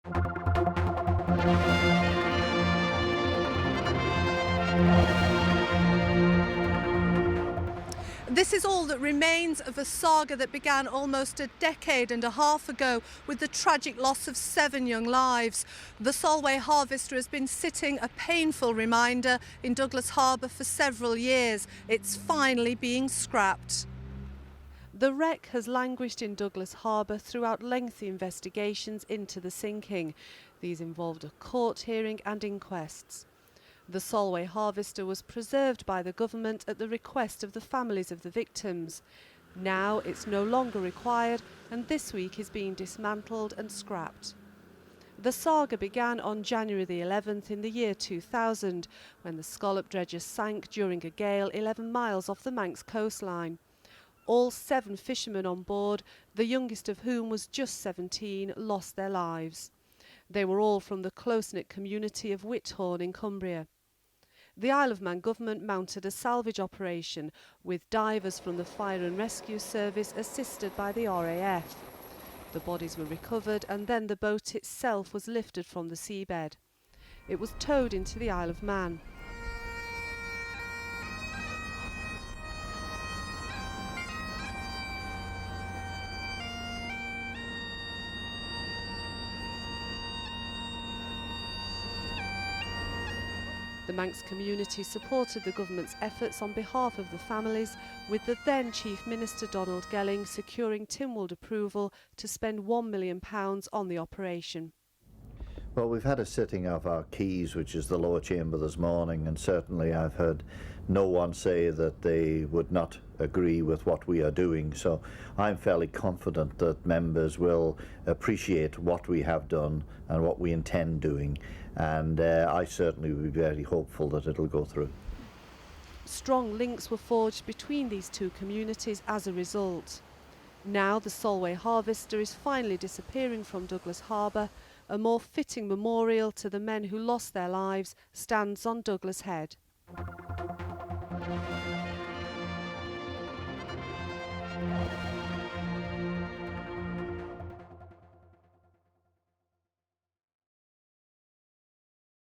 This is all that remains of a saga that began almost a decade and a half ago with the tragic loss of 7 young lives. The Solway Harvester has been sitting a painful reminder in Douglas Harbour for several years. It's finally being scrapped. The wreck has languished in Douglas Harbour throughout lengthy investigations into the sinking. These involved a court hearing and inquests. The Solway Harvester was preserved by the government at the request of the families of the victims. Now it's no longer required, and this week is being dismantled and scrapped. The saga began on January the 11th in the year 2000, when the scallop dredger sank during a gale 11 miles off the Manx coastline. All 7 fishermen on board, the youngest of whom was just 17, lost their lives. They were all from the close-knit community of Whithorn in Cumbria. The Isle of Man government mounted a salvage operation with divers from the Fire and Rescue Service assisted by the RAF. The bodies were recovered and then the boat itself was lifted from the seabed. It was towed into the Isle of Man. The Manx community supported the government's efforts on behalf of the families, with the then Chief Minister Donald Gelling securing Tynwald approval to spend £1 million on the operation. Well, we've had a sitting of our Keys, which is the lower chamber, this morning, and certainly I've heard no one say that they would not agree with what we are doing. So I'm fairly confident that members will appreciate what we have done and what we intend doing, and I certainly will be very hopeful that it'll go through. Strong links were forged between these two communities as a result. Now the Solway Harvester is finally disappearing from Douglas Harbour. A more fitting memorial to the men who lost their lives stands on Douglas Head.